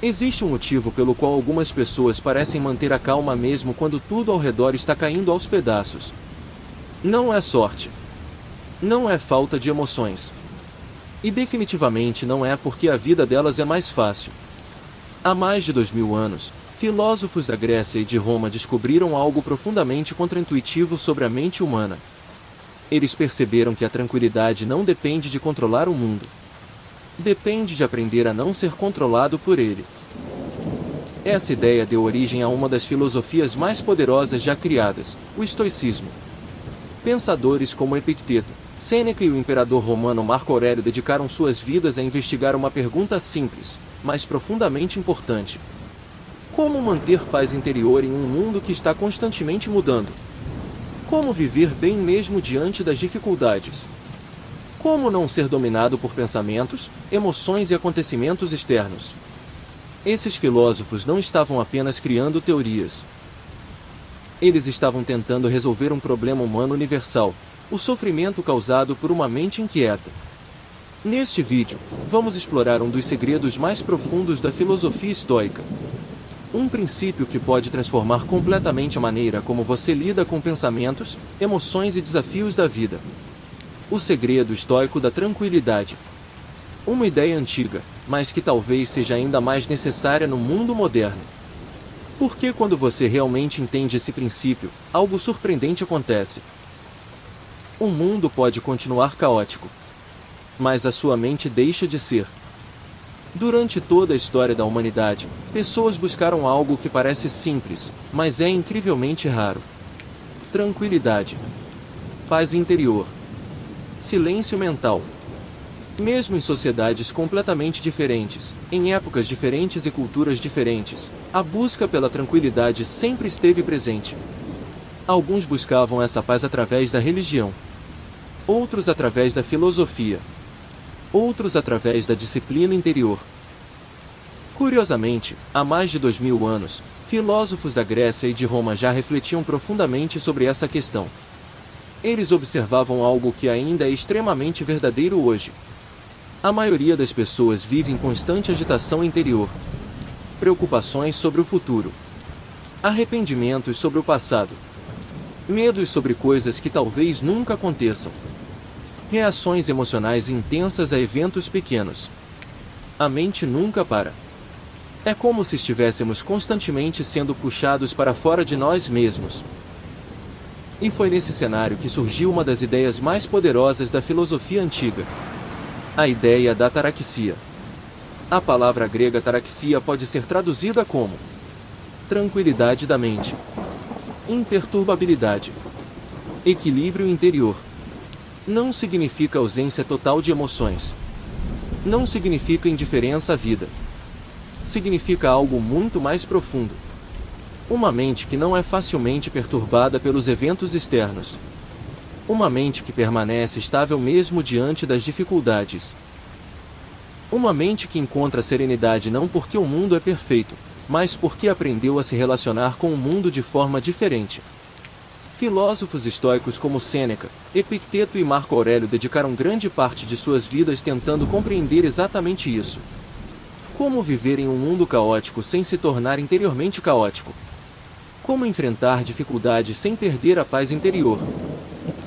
Existe um motivo pelo qual algumas pessoas parecem manter a calma mesmo quando tudo ao redor está caindo aos pedaços. Não é sorte. Não é falta de emoções. E definitivamente não é porque a vida delas é mais fácil. Há mais de 2000 anos, filósofos da Grécia e de Roma descobriram algo profundamente contraintuitivo sobre a mente humana. Eles perceberam que a tranquilidade não depende de controlar o mundo. Depende de aprender a não ser controlado por ele. Essa ideia deu origem a uma das filosofias mais poderosas já criadas, o estoicismo. Pensadores como Epicteto, Sêneca e o imperador romano Marco Aurélio dedicaram suas vidas a investigar uma pergunta simples, mas profundamente importante. Como manter paz interior em um mundo que está constantemente mudando? Como viver bem mesmo diante das dificuldades? Como não ser dominado por pensamentos, emoções e acontecimentos externos? Esses filósofos não estavam apenas criando teorias. Eles estavam tentando resolver um problema humano universal, o sofrimento causado por uma mente inquieta. Neste vídeo, vamos explorar um dos segredos mais profundos da filosofia estoica. Um princípio que pode transformar completamente a maneira como você lida com pensamentos, emoções e desafios da vida. O segredo estoico da tranquilidade. Uma ideia antiga, mas que talvez seja ainda mais necessária no mundo moderno. Porque quando você realmente entende esse princípio, algo surpreendente acontece. O mundo pode continuar caótico, mas a sua mente deixa de ser. Durante toda a história da humanidade, pessoas buscaram algo que parece simples, mas é incrivelmente raro. Tranquilidade. Paz interior. Silêncio mental. Mesmo em sociedades completamente diferentes, em épocas diferentes e culturas diferentes, a busca pela tranquilidade sempre esteve presente. Alguns buscavam essa paz através da religião. Outros através da filosofia. Outros através da disciplina interior. Curiosamente, há mais de 2000 anos, filósofos da Grécia e de Roma já refletiam profundamente sobre essa questão. Eles observavam algo que ainda é extremamente verdadeiro hoje. A maioria das pessoas vive em constante agitação interior. Preocupações sobre o futuro. Arrependimentos sobre o passado. Medos sobre coisas que talvez nunca aconteçam. Reações emocionais intensas a eventos pequenos. A mente nunca para. É como se estivéssemos constantemente sendo puxados para fora de nós mesmos. E foi nesse cenário que surgiu uma das ideias mais poderosas da filosofia antiga. A ideia da ataraxia. A palavra grega ataraxia pode ser traduzida como tranquilidade da mente, imperturbabilidade, equilíbrio interior. Não significa ausência total de emoções. Não significa indiferença à vida. Significa algo muito mais profundo. Uma mente que não é facilmente perturbada pelos eventos externos. Uma mente que permanece estável mesmo diante das dificuldades. Uma mente que encontra serenidade não porque o mundo é perfeito, mas porque aprendeu a se relacionar com o mundo de forma diferente. Filósofos estoicos como Sêneca, Epicteto e Marco Aurélio dedicaram grande parte de suas vidas tentando compreender exatamente isso. Como viver em um mundo caótico sem se tornar interiormente caótico? Como enfrentar dificuldades sem perder a paz interior?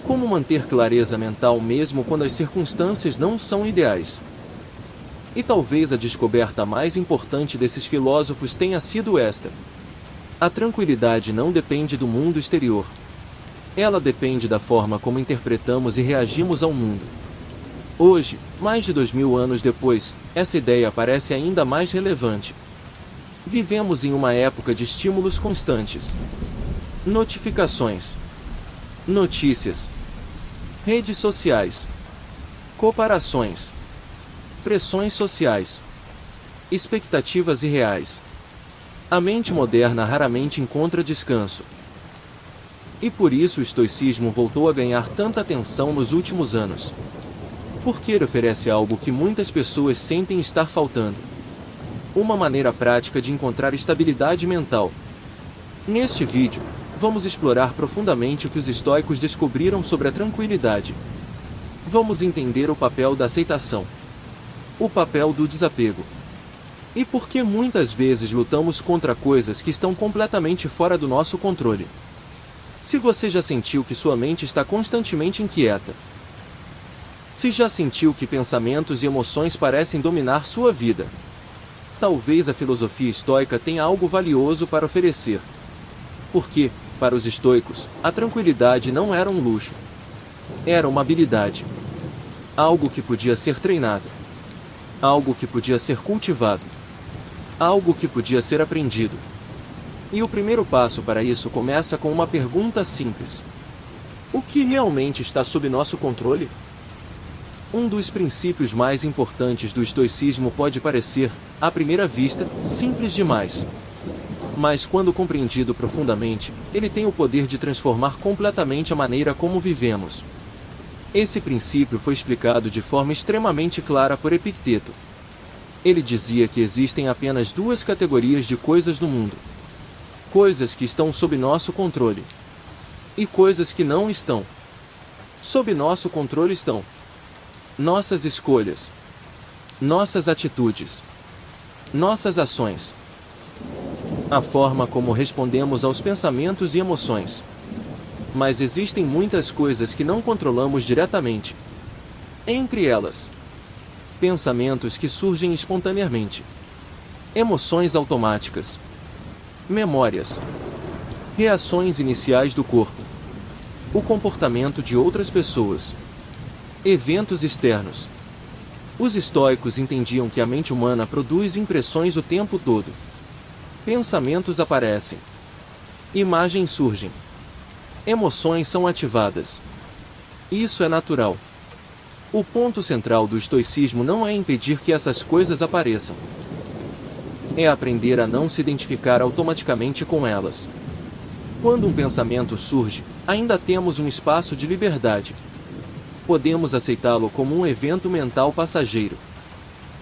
Como manter clareza mental mesmo quando as circunstâncias não são ideais? E talvez a descoberta mais importante desses filósofos tenha sido esta. A tranquilidade não depende do mundo exterior. Ela depende da forma como interpretamos e reagimos ao mundo. Hoje, mais de 2000 anos depois, essa ideia parece ainda mais relevante. Vivemos em uma época de estímulos constantes. Notificações. Notícias. Redes sociais. Comparações. Pressões sociais. Expectativas irreais. A mente moderna raramente encontra descanso. E por isso o estoicismo voltou a ganhar tanta atenção nos últimos anos. Porque ele oferece algo que muitas pessoas sentem estar faltando. Uma maneira prática de encontrar estabilidade mental. Neste vídeo, vamos explorar profundamente o que os estoicos descobriram sobre a tranquilidade. Vamos entender o papel da aceitação. O papel do desapego. E por que muitas vezes lutamos contra coisas que estão completamente fora do nosso controle? Se você já sentiu que sua mente está constantemente inquieta, se já sentiu que pensamentos e emoções parecem dominar sua vida, talvez a filosofia estoica tenha algo valioso para oferecer. Porque, para os estoicos, a tranquilidade não era um luxo. Era uma habilidade. Algo que podia ser treinado. Algo que podia ser cultivado. Algo que podia ser aprendido. E o primeiro passo para isso começa com uma pergunta simples: o que realmente está sob nosso controle? Um dos princípios mais importantes do estoicismo pode parecer, à primeira vista, simples demais. Mas quando compreendido profundamente, ele tem o poder de transformar completamente a maneira como vivemos. Esse princípio foi explicado de forma extremamente clara por Epicteto. Ele dizia que existem apenas duas categorias de coisas no mundo: coisas que estão sob nosso controle e coisas que não estão. Sob nosso controle estão nossas escolhas, nossas atitudes, nossas ações, a forma como respondemos aos pensamentos e emoções. Mas existem muitas coisas que não controlamos diretamente. Entre elas, pensamentos que surgem espontaneamente, emoções automáticas, memórias, reações iniciais do corpo, o comportamento de outras pessoas, eventos externos. Os estoicos entendiam que a mente humana produz impressões o tempo todo. Pensamentos aparecem, imagens surgem, emoções são ativadas. Isso é natural. O ponto central do estoicismo não é impedir que essas coisas apareçam. É aprender a não se identificar automaticamente com elas. Quando um pensamento surge, ainda temos um espaço de liberdade. Podemos aceitá-lo como um evento mental passageiro.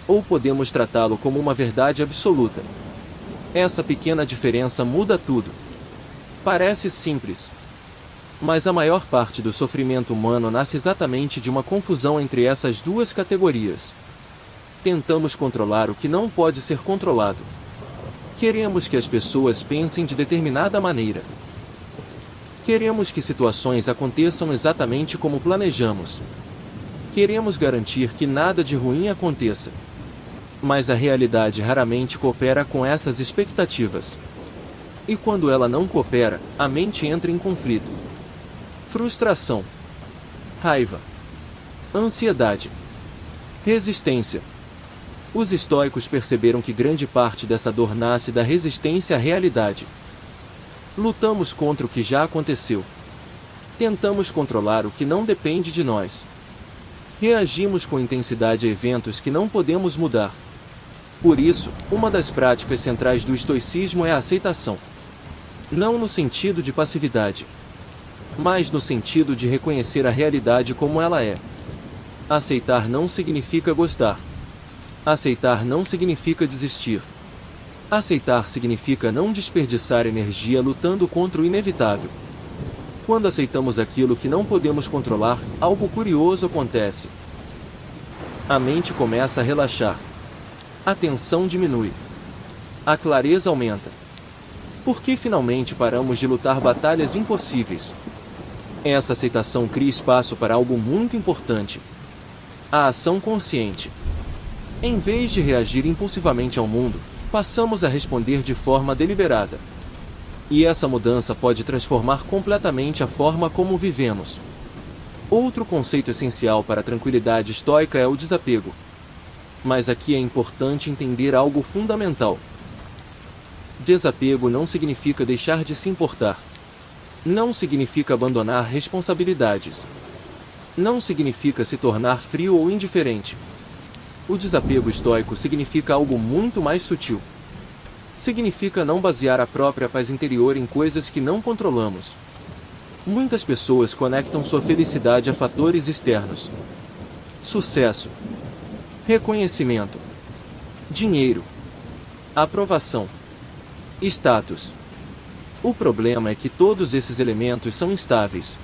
Ou podemos tratá-lo como uma verdade absoluta. Essa pequena diferença muda tudo. Parece simples, mas a maior parte do sofrimento humano nasce exatamente de uma confusão entre essas duas categorias. Tentamos controlar o que não pode ser controlado. Queremos que as pessoas pensem de determinada maneira. Queremos que situações aconteçam exatamente como planejamos. Queremos garantir que nada de ruim aconteça. Mas a realidade raramente coopera com essas expectativas. E quando ela não coopera, a mente entra em conflito. Frustração, raiva, ansiedade, resistência. Os estoicos perceberam que grande parte dessa dor nasce da resistência à realidade. Lutamos contra o que já aconteceu. Tentamos controlar o que não depende de nós. Reagimos com intensidade a eventos que não podemos mudar. Por isso, uma das práticas centrais do estoicismo é a aceitação. Não no sentido de passividade, mas no sentido de reconhecer a realidade como ela é. Aceitar não significa gostar. Aceitar não significa desistir. Aceitar significa não desperdiçar energia lutando contra o inevitável. Quando aceitamos aquilo que não podemos controlar, algo curioso acontece. A mente começa a relaxar. A tensão diminui. A clareza aumenta. Porque finalmente paramos de lutar batalhas impossíveis. Essa aceitação cria espaço para algo muito importante: a ação consciente. Em vez de reagir impulsivamente ao mundo, passamos a responder de forma deliberada. E essa mudança pode transformar completamente a forma como vivemos. Outro conceito essencial para a tranquilidade estoica é o desapego. Mas aqui é importante entender algo fundamental. Desapego não significa deixar de se importar. Não significa abandonar responsabilidades. Não significa se tornar frio ou indiferente. O desapego estoico significa algo muito mais sutil. Significa não basear a própria paz interior em coisas que não controlamos. Muitas pessoas conectam sua felicidade a fatores externos: sucesso, reconhecimento, dinheiro, aprovação, status. O problema é que todos esses elementos são instáveis.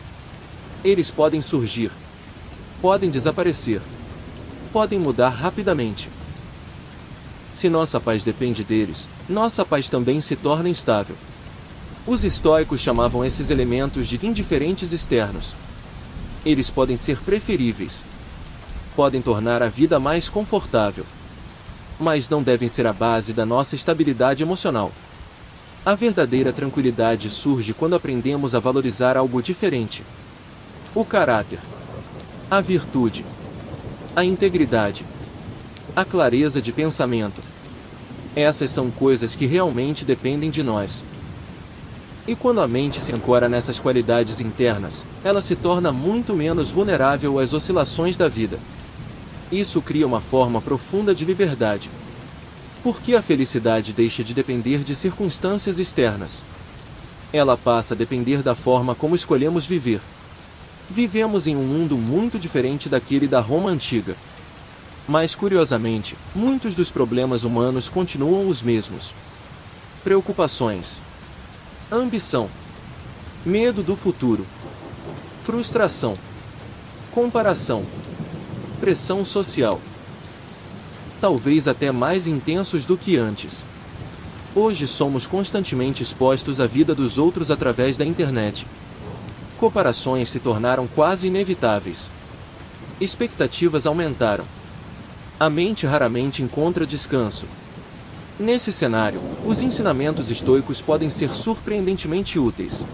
Eles podem surgir, podem desaparecer, podem mudar rapidamente. Se nossa paz depende deles, nossa paz também se torna instável. Os estoicos chamavam esses elementos de indiferentes externos. Eles podem ser preferíveis. Podem tornar a vida mais confortável. Mas não devem ser a base da nossa estabilidade emocional. A verdadeira tranquilidade surge quando aprendemos a valorizar algo diferente. O caráter. A virtude. A integridade. A clareza de pensamento. Essas são coisas que realmente dependem de nós. E quando a mente se ancora nessas qualidades internas, ela se torna muito menos vulnerável às oscilações da vida. Isso cria uma forma profunda de liberdade. Porque a felicidade deixa de depender de circunstâncias externas. Ela passa a depender da forma como escolhemos viver. Vivemos em um mundo muito diferente daquele da Roma antiga. Mas, curiosamente, muitos dos problemas humanos continuam os mesmos. Preocupações. Ambição. Medo do futuro. Frustração. Comparação. Pressão social. Talvez até mais intensos do que antes. Hoje somos constantemente expostos à vida dos outros através da internet. Comparações se tornaram quase inevitáveis. Expectativas aumentaram. A mente raramente encontra descanso. Nesse cenário, os ensinamentos estoicos podem ser surpreendentemente úteis.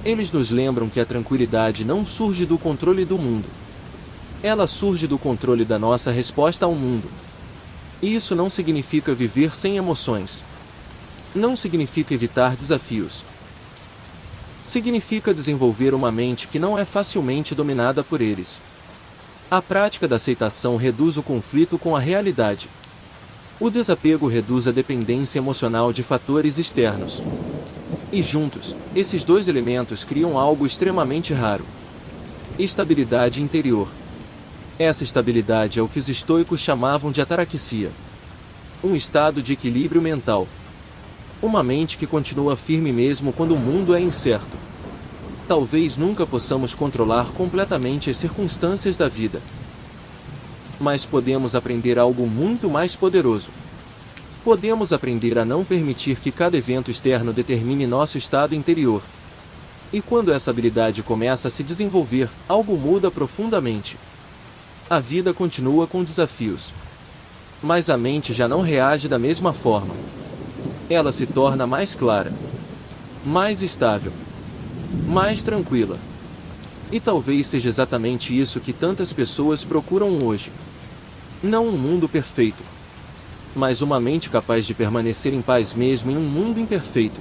Eles nos lembram que a tranquilidade não surge do controle do mundo. Ela surge do controle da nossa resposta ao mundo. E isso não significa viver sem emoções. Não significa evitar desafios. Significa desenvolver uma mente que não é facilmente dominada por eles. A prática da aceitação reduz o conflito com a realidade. O desapego reduz a dependência emocional de fatores externos. E juntos, esses dois elementos criam algo extremamente raro: estabilidade interior. Essa estabilidade é o que os estoicos chamavam de ataraxia. Um estado de equilíbrio mental. Uma mente que continua firme mesmo quando o mundo é incerto. Talvez nunca possamos controlar completamente as circunstâncias da vida. Mas podemos aprender algo muito mais poderoso. Podemos aprender a não permitir que cada evento externo determine nosso estado interior. E quando essa habilidade começa a se desenvolver, algo muda profundamente. A vida continua com desafios. Mas a mente já não reage da mesma forma. Ela se torna mais clara, mais estável, mais tranquila. E talvez seja exatamente isso que tantas pessoas procuram hoje. Não um mundo perfeito, mas uma mente capaz de permanecer em paz mesmo em um mundo imperfeito.